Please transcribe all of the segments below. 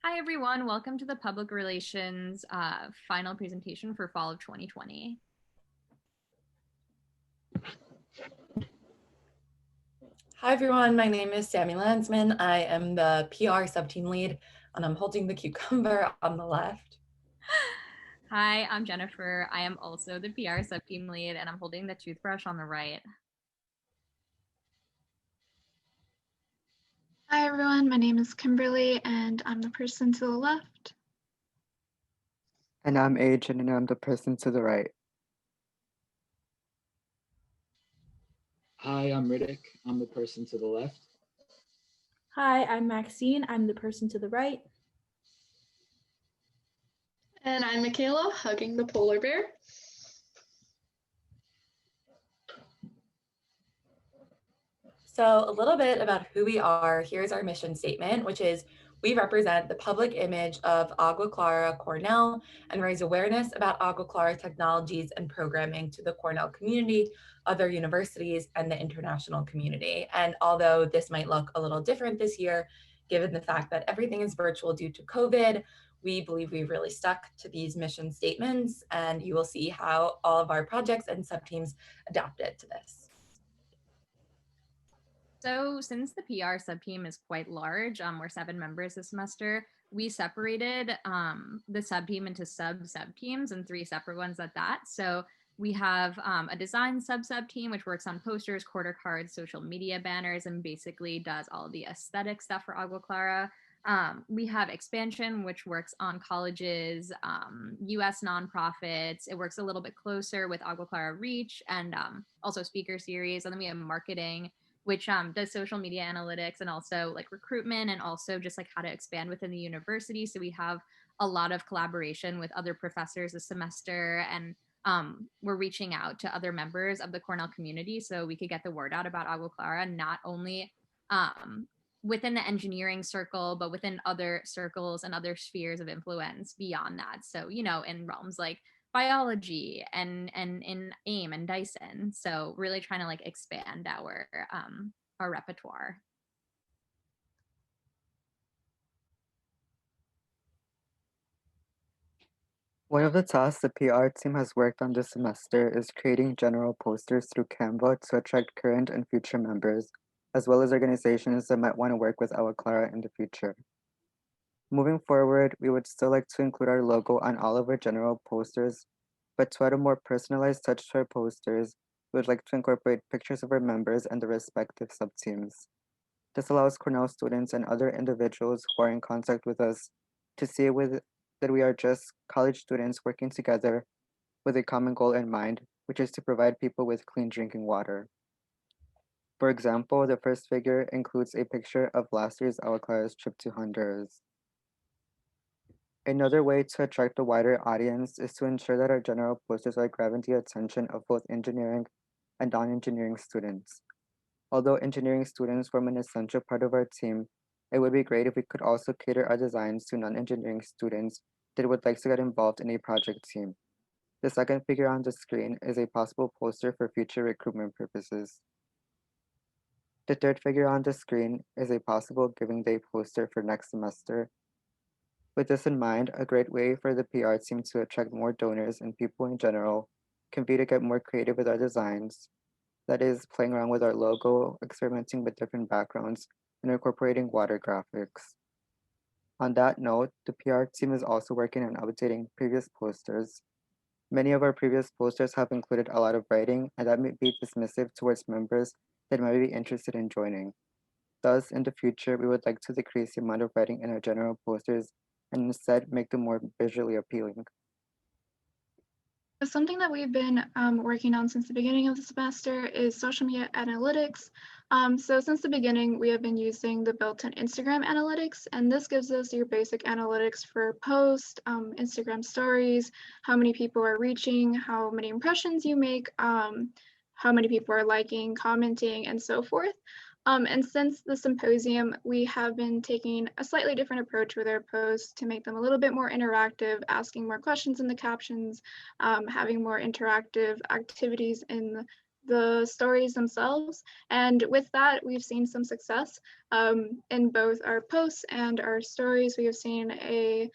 Hi, everyone. Welcome to the Public Relations final presentation for fall of 2020. Hi everyone, my name is Sammy Landsman. I am the PR sub-team lead and I'm holding the cucumber on the left. Hi, I'm Jennifer. I am also the PR sub-team lead and I'm holding the toothbrush on the right. Hi everyone, my name is Kimberly and I'm the person to the left. And I'm Adrian and I'm the person to the right. Hi, I'm Riddick. I'm the person to the left. Hi, I'm Maxine. I'm the person to the right. And I'm Michaela, hugging the polar bear. So a little bit about who we are. Here's our mission statement, which is we represent the public image of Agua Clara Cornell and raise awareness about Agua Clara technologies and programming to the Cornell community, other universities, and the international community. And although this might look a little different this year, given the fact that everything is virtual due to COVID, we believe we've really stuck to these mission statements, and you will see how all of our projects and sub-teams adapted to this. So since the PR sub-team is quite large, we're 7 members this semester, we separated the sub-team into sub-teams and 3 separate ones at that. So we have a design sub-team, which works on posters, quarter cards, social media banners, and basically does all the aesthetic stuff for Agua Clara. We have expansion, which works on colleges, US nonprofits. It works a little bit closer with Agua Clara Reach and also speaker series. And then we have marketing, which does social media analytics and also like recruitment and also just like how to expand within the university. So we have a lot of collaboration with other professors this semester, and we're reaching out to other members of the Cornell community so we could get the word out about Agua Clara, not only within the engineering circle, but within other circles and other spheres of influence beyond that. So, you know, in realms like biology and in AIM and Dyson. So really trying to like expand our repertoire. One of the tasks the PR team has worked on this semester is creating general posters through Canva to attract current and future members, as well as organizations that might want to work with Agua Clara in the future. Moving forward, we would still like to include our logo on all of our general posters, but to add a more personalized touch to our posters, we would like to incorporate pictures of our members and the respective sub-teams. This allows Cornell students and other individuals who are in contact with us to see that we are just college students working together with a common goal in mind, which is to provide people with clean drinking water. For example, the first figure includes a picture of last year's Agua Clara's trip to Honduras. Another way to attract a wider audience is to ensure that our general posters are grabbing the attention of both engineering and non-engineering students. Although engineering students form an essential part of our team, it would be great if we could also cater our designs to non-engineering students that would like to get involved in a project team. The second figure on the screen is a possible poster for future recruitment purposes. The third figure on the screen is a possible Giving Day poster for next semester. With this in mind, a great way for the PR team to attract more donors and people in general can be to get more creative with our designs. That is, playing around with our logo, experimenting with different backgrounds, and incorporating water graphics. On that note, the PR team is also working on updating previous posters. Many of our previous posters have included a lot of writing, and that may be dismissive towards members that might be interested in joining. Thus, in the future, we would like to decrease the amount of writing in our general posters and instead make them more visually appealing. Something that we've been working on since the beginning of the semester is social media analytics. So since the beginning, we have been using the built-in Instagram analytics, and this gives us your basic analytics for posts, Instagram stories, how many people are reaching, how many impressions you make, how many people are liking, commenting, and so forth. And since the symposium, we have been taking a slightly different approach with our posts to make them a little bit more interactive, asking more questions in the captions, having more interactive activities in the stories themselves. And with that, we've seen some success in both our posts and our stories. We have seen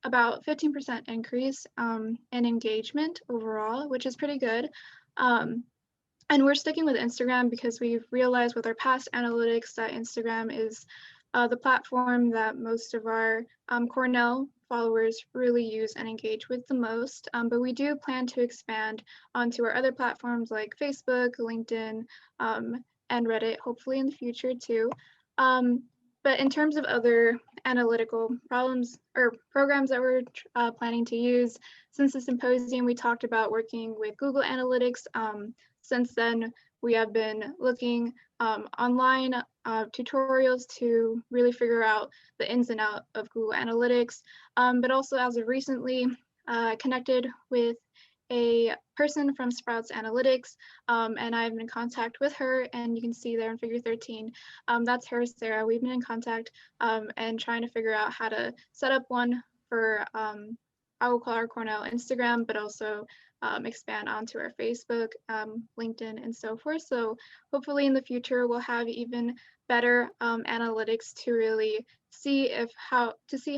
about 15% increase in engagement overall, which is pretty good. And we're sticking with Instagram because we've realized with our past analytics that Instagram is the platform that most of our Cornell followers really use and engage with the most. But we do plan to expand onto our other platforms like Facebook, LinkedIn, and Reddit, hopefully in the future too. But in terms of other analytical problems or programs that we're planning to use, since the symposium, we talked about working with Google Analytics. Since then, we have been looking online tutorials to really figure out the ins and outs of Google Analytics. But also as of recently, connected with a person from Sprouts Analytics, and I've been in contact with her, and you can see there in figure 13, that's her, Sarah. We've been in contact and trying to figure out how to set up one for Agua Clara Cornell Instagram, but also expand onto our Facebook, LinkedIn, and so forth. So hopefully in the future, we'll have even better analytics to really see how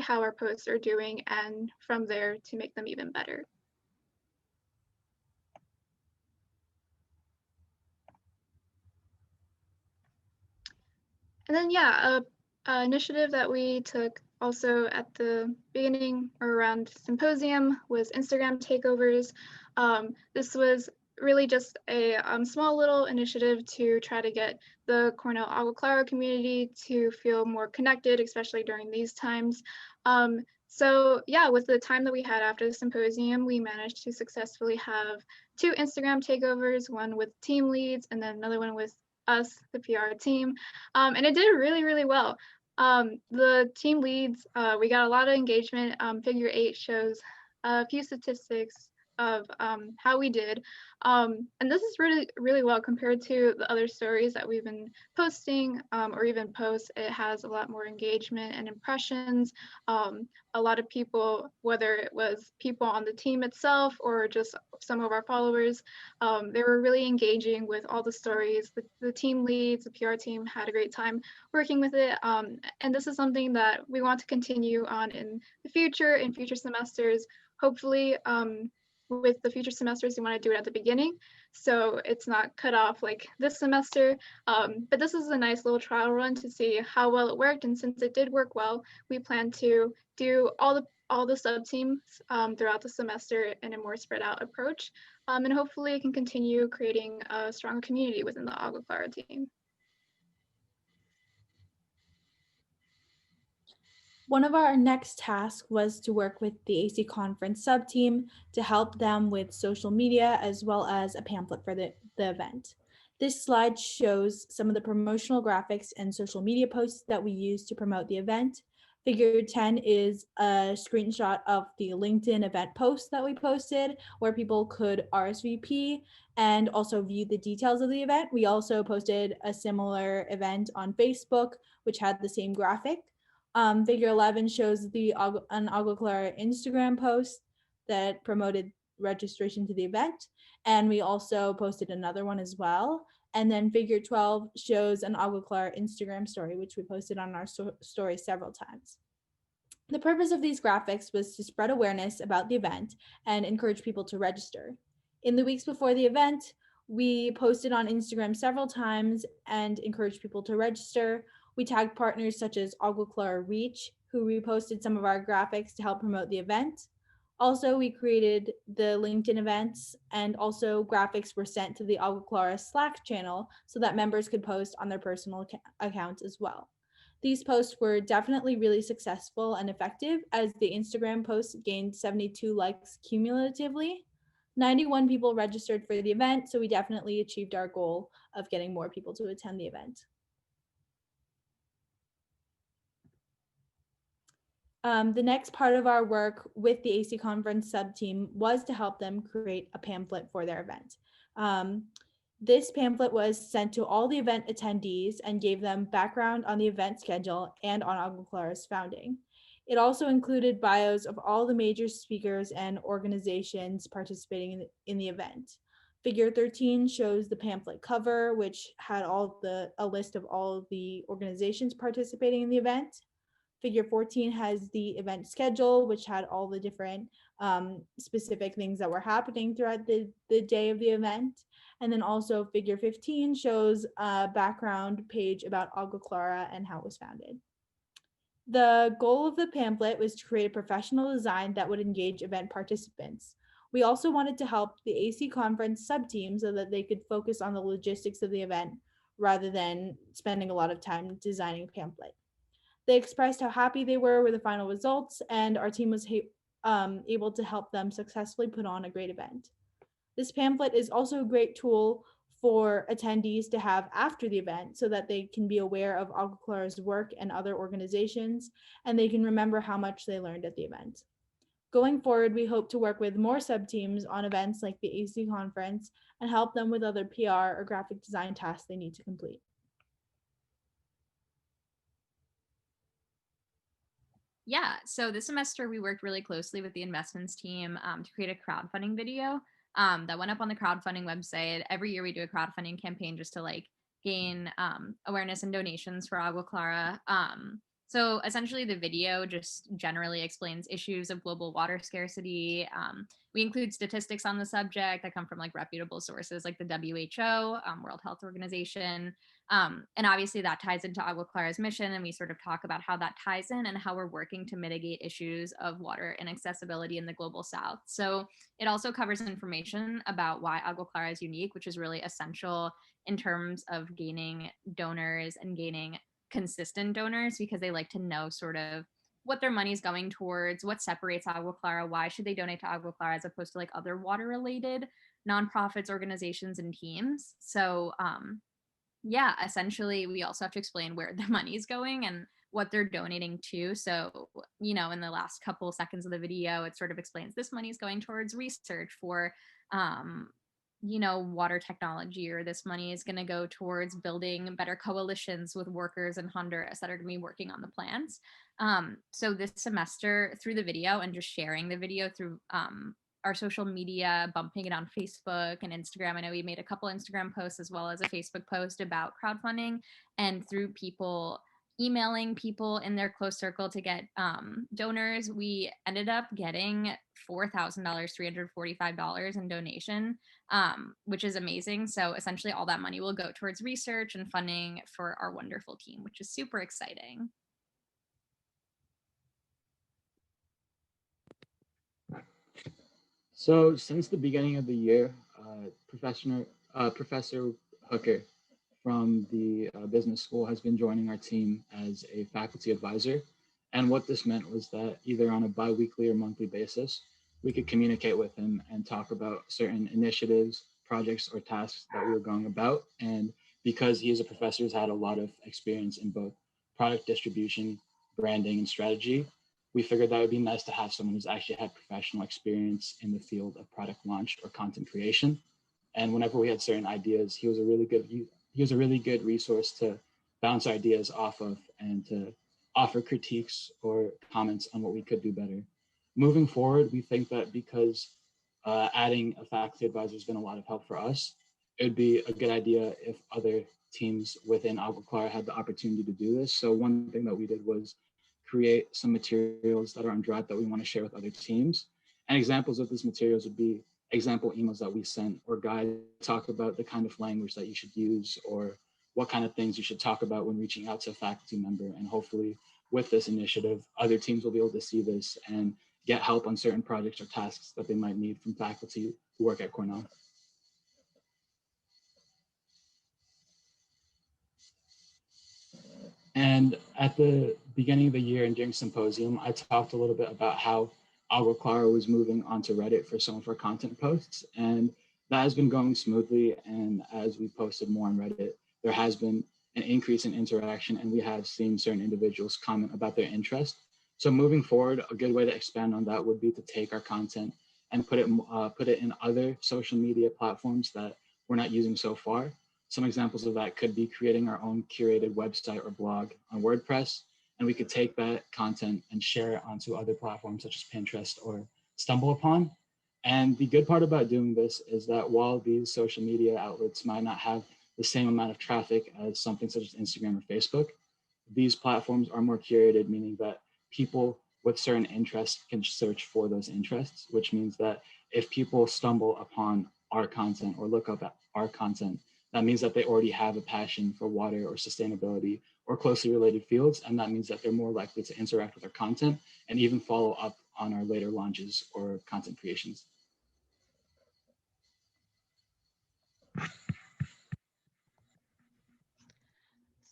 our posts are doing, and from there to make them even better. And then, yeah, a initiative that we took also at the beginning or around symposium was Instagram takeovers. This was really just a small little initiative to try to get the Cornell Agua Clara community to feel more connected, especially during these times. So yeah, with the time that we had after the symposium, we managed to successfully have 2 Instagram takeovers, one with team leads and then another one with us, the PR team, and it did really, really well. The team leads, we got a lot of engagement. Figure 8 shows a few statistics of how we did. And this is really, really well compared to the other stories that we've been posting or even posts. It has a lot more engagement and impressions. A lot of people, whether it was people on the team itself or just some of our followers, they were really engaging with all the stories. The team leads, the PR team had a great time working with it. And this is something that we want to continue on in the future, in future semesters. Hopefully, with the future semesters, we want to do it at the beginning, so it's not cut off like this semester. But this is a nice little trial run to see how well it worked, and since it did work well, we plan to do all the sub teams throughout the semester in a more spread out approach, and hopefully it can continue creating a stronger community within the Agua Clara team. One of our next tasks was to work with the AC Conference sub-team to help them with social media as well as a pamphlet for the event. This slide shows some of the promotional graphics and social media posts that we used to promote the event. Figure 10 is a screenshot of the LinkedIn event post that we posted where people could RSVP and also view the details of the event. We also posted a similar event on Facebook, which had the same graphic. Figure 11 shows an Agua Clara Instagram post that promoted registration to the event, and we also posted another one as well. And then figure 12 shows an Agua Clara Instagram story, which we posted on our story several times. The purpose of these graphics was to spread awareness about the event and encourage people to register. In the weeks before the event, we posted on Instagram several times and encouraged people to register. We tagged partners such as Agua Clara Reach, who reposted some of our graphics to help promote the event. Also, we created the LinkedIn events, and also graphics were sent to the Agua Clara Slack channel so that members could post on their personal accounts as well. These posts were definitely really successful and effective, as the Instagram posts gained 72 likes cumulatively. 91 people registered for the event, so we definitely achieved our goal of getting more people to attend the event. The next part of our work with the AC Conference sub-team was to help them create a pamphlet for their event. This pamphlet was sent to all the event attendees and gave them background on the event schedule and on Agua Clara's founding. It also included bios of all the major speakers and organizations participating in the event. Figure 13 shows the pamphlet cover, which had a list of all the organizations participating in the event. Figure 14 has the event schedule, which had all the different specific things that were happening throughout the day of the event. And then also figure 15 shows a background page about Agua Clara and how it was founded. The goal of the pamphlet was to create a professional design that would engage event participants. We also wanted to help the AC conference sub-team so that they could focus on the logistics of the event rather than spending a lot of time designing a pamphlet. They expressed how happy they were with the final results, and our team was able to help them successfully put on a great event. This pamphlet is also a great tool for attendees to have after the event so that they can be aware of Agua Clara's work and other organizations, and they can remember how much they learned at the event. Going forward, we hope to work with more sub-teams on events like the AC conference and help them with other PR or graphic design tasks they need to complete. Yeah, so this semester we worked really closely with the investments team to create a crowdfunding video that went up on the crowdfunding website. Every year we do a crowdfunding campaign just to like gain awareness and donations for Agua Clara. So essentially the video just generally explains issues of global water scarcity. We include statistics on the subject that come from like reputable sources like the WHO, World Health Organization. And obviously that ties into Agua Clara's mission, and we sort of talk about how that ties in and how we're working to mitigate issues of water inaccessibility in the global south. So it also covers information about why Agua Clara is unique, which is really essential in terms of gaining donors and gaining consistent donors, because they like to know sort of what their money is going towards, what separates Agua Clara, why should they donate to Agua Clara as opposed to like other water related nonprofits, organizations, and teams. So yeah, essentially we also have to explain where the money is going and what they're donating to. So, you know, in the last couple seconds of the video, it sort of explains this money is going towards research for you know, water technology, or this money is going to go towards building better coalitions with workers in Honduras that are going to be working on the plans. So this semester, through the video and just sharing the video through our social media, bumping it on Facebook and Instagram. I know we made a couple Instagram posts as well as a Facebook post about crowdfunding, and through people emailing people in their close circle to get donors, we ended up getting $4,000, $345 in donation, which is amazing. So essentially all that money will go towards research and funding for our wonderful team, which is super exciting. So since the beginning of the year, Professor Hooker from the business school has been joining our team as a faculty advisor. And what this meant was that either on a bi-weekly or monthly basis, we could communicate with him and talk about certain initiatives, projects, or tasks that we were going about. And because he is a professor who's had a lot of experience in both product distribution, branding, and strategy, we figured that would be nice to have someone who's actually had professional experience in the field of product launch or content creation. And whenever we had certain ideas, he was a really good resource to bounce ideas off of and to offer critiques or comments on what we could do better. Moving forward, we think that because adding a faculty advisor has been a lot of help for us, it would be a good idea if other teams within Agua Clara had the opportunity to do this. So one thing that we did was create some materials that are on Drive that we want to share with other teams. And examples of these materials would be example emails that we sent, or guides talk about the kind of language that you should use, or what kind of things you should talk about when reaching out to a faculty member. And hopefully with this initiative, other teams will be able to see this and get help on certain projects or tasks that they might need from faculty who work at Cornell. And at the beginning of the year and during symposium, I talked a little bit about how Agua Clara was moving onto Reddit for some of our content posts, and that has been going smoothly. And as we posted more on Reddit, there has been an increase in interaction, and we have seen certain individuals comment about their interest. So moving forward, a good way to expand on that would be to take our content and put it in other social media platforms that we're not using so far. Some examples of that could be creating our own curated website or blog on WordPress, and we could take that content and share it onto other platforms such as Pinterest or StumbleUpon. And the good part about doing this is that while these social media outlets might not have the same amount of traffic as something such as Instagram or Facebook, these platforms are more curated, meaning that people with certain interests can search for those interests, which means that if people stumble upon our content or look up at our content, that means that they already have a passion for water or sustainability or closely related fields. And that means that they're more likely to interact with our content and even follow up on our later launches or content creations.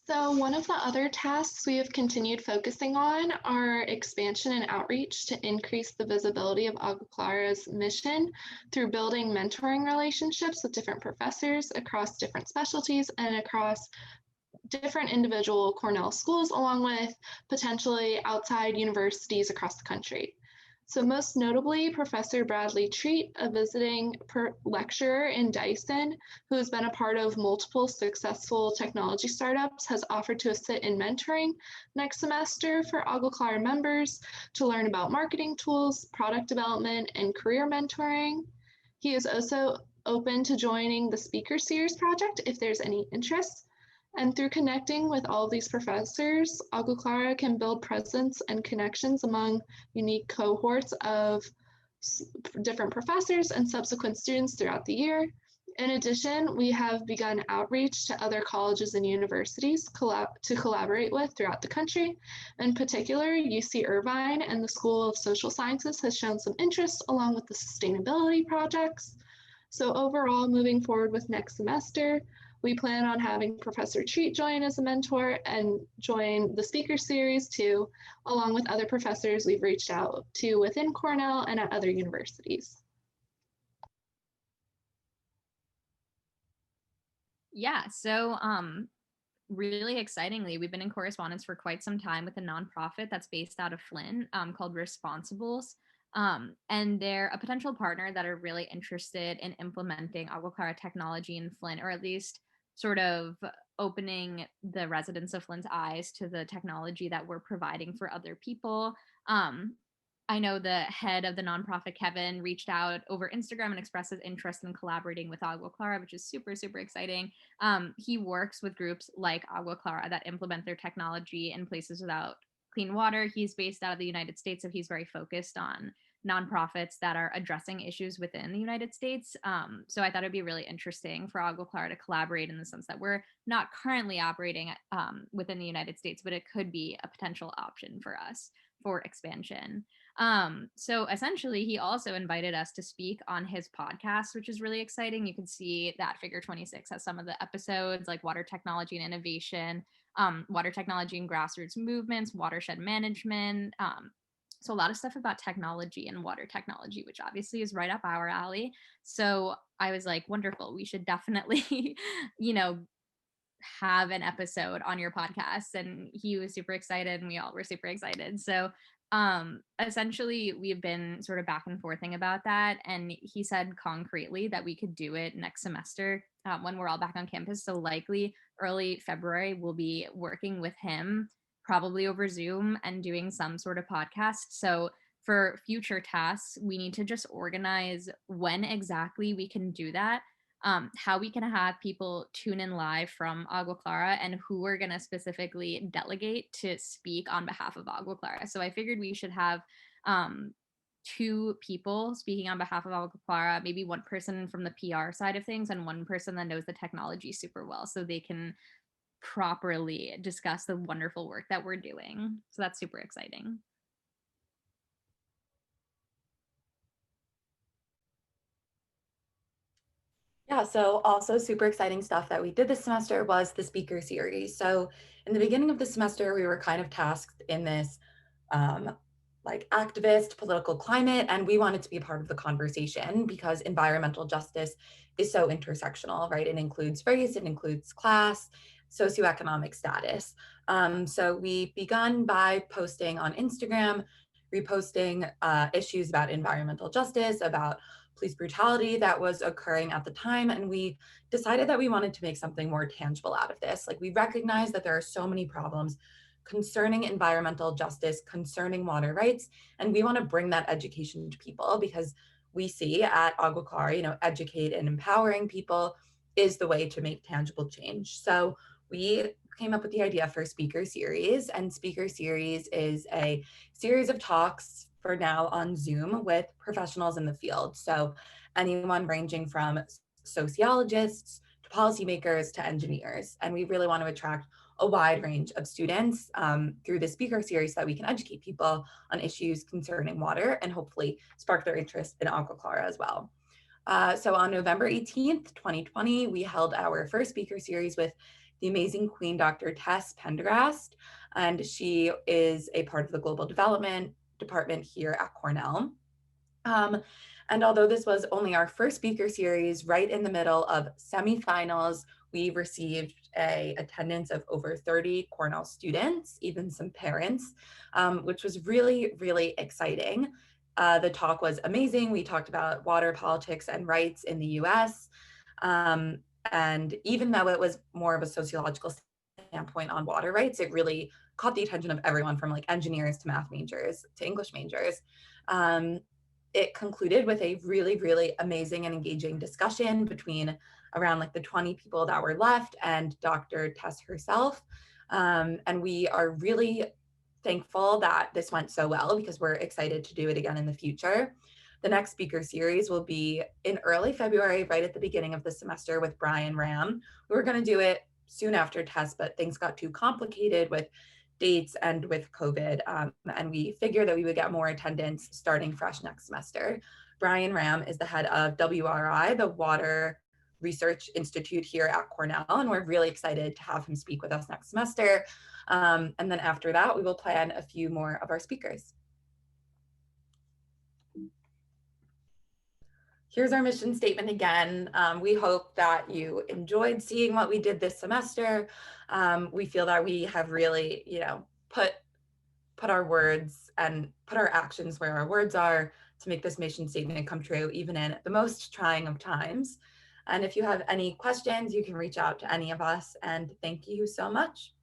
So one of the other tasks we have continued focusing on are expansion and outreach to increase the visibility of Agua Clara's mission through building mentoring relationships with different professors across different specialties and across different individual Cornell schools, along with potentially outside universities across the country. So most notably, Professor Bradley Treat, a visiting lecturer in Dyson, who has been a part of multiple successful technology startups, has offered to assist in mentoring next semester for Agua Clara members to learn about marketing tools, product development, and career mentoring. He is also open to joining the Speaker Series project if there's any interest. And through connecting with all of these professors, Agua Clara can build presence and connections among unique cohorts of different professors and subsequent students throughout the year. In addition, we have begun outreach to other colleges and universities to collaborate with throughout the country. In particular, UC Irvine and the School of Social Sciences has shown some interest along with the sustainability projects. So overall, moving forward with next semester, we plan on having Professor Treat join as a mentor and join the speaker series too, along with other professors we've reached out to within Cornell and at other universities. Yeah, so really excitingly, we've been in correspondence for quite some time with a nonprofit that's based out of Flint called Responsibles. And they're a potential partner that are really interested in implementing Agua Clara technology in Flint, or at least sort of opening the residents of Flint's eyes to the technology that we're providing for other people. I know the head of the nonprofit, Kevin, reached out over Instagram and expressed his interest in collaborating with Agua Clara, which is super, super exciting. He works with groups like Agua Clara that implement their technology in places without clean water. He's based out of the United States, so he's very focused on nonprofits that are addressing issues within the United States. So I thought it'd be really interesting for Agua Clara to collaborate in the sense that we're not currently operating within the United States, but it could be a potential option for us for expansion. So essentially, he also invited us to speak on his podcast, which is really exciting. You can see that Figure 26 has some of the episodes like water technology and innovation, water technology and grassroots movements, watershed management. So a lot of stuff about technology and water technology, which obviously is right up our alley. So I was like, wonderful. We should definitely, have an episode on your podcast. And he was super excited and we all were super excited. So essentially we've been sort of back and forthing about that. And he said concretely that we could do it next semester when we're all back on campus. So likely early February, we'll be working with him probably over Zoom and doing some sort of podcast. So for future tasks, we need to just organize when exactly we can do that, how we can have people tune in live from Agua Clara, and who we're going to specifically delegate to speak on behalf of Agua Clara. So I figured we should have 2 people speaking on behalf of Agua Clara, maybe one person from the PR side of things and one person that knows the technology super well, so they can properly discuss the wonderful work that we're doing. So that's super exciting. Yeah, so also super exciting stuff that we did this semester was the speaker series. So in the beginning of the semester, we were kind of tasked in this like activist political climate, and we wanted to be a part of the conversation because environmental justice is so intersectional, right? It includes race, it includes class, socioeconomic status. So we begun by posting on Instagram, reposting issues about environmental justice, about police brutality that was occurring at the time. And we decided that we wanted to make something more tangible out of this. Like, we recognize that there are so many problems concerning environmental justice, concerning water rights, and we want to bring that education to people because we see at Agua Clara, educate and empowering people is the way to make tangible change. So we came up with the idea for Speaker Series, and Speaker Series is a series of talks for now on Zoom with professionals in the field. So anyone ranging from sociologists to policymakers to engineers. And we really want to attract a wide range of students through the speaker series so that we can educate people on issues concerning water and hopefully spark their interest in Agua Clara as well. So on November 18th, 2020, we held our first speaker series with the amazing Queen Dr. Tess Pendergast, and she is a part of the Global Development Department here at Cornell. And although this was only our first speaker series, right in the middle of semifinals, we received an attendance of over 30 Cornell students, even some parents, which was really, really exciting. The talk was amazing. We talked about water politics and rights in the US. And even though it was more of a sociological standpoint on water rights, it really caught the attention of everyone from like engineers to math majors to English majors. It concluded with a really, really amazing and engaging discussion between around like the 20 people that were left and Dr. Tess herself. And we are really thankful that this went so well because we're excited to do it again in the future. The next speaker series will be in early February, right at the beginning of the semester with Brian Ram. We were going to do it soon after Tess, but things got too complicated with dates and with COVID, and we figured that we would get more attendance starting fresh next semester. Brian Ram is the head of WRI, the Water Research Institute here at Cornell, and we're really excited to have him speak with us next semester. And then after that, we will plan a few more of our speakers. Here's our mission statement again. We hope that you enjoyed seeing what we did this semester. We feel that we have really, put our words and put our actions where our words are to make this mission statement come true, even in the most trying of times. And if you have any questions, you can reach out to any of us. And thank you so much.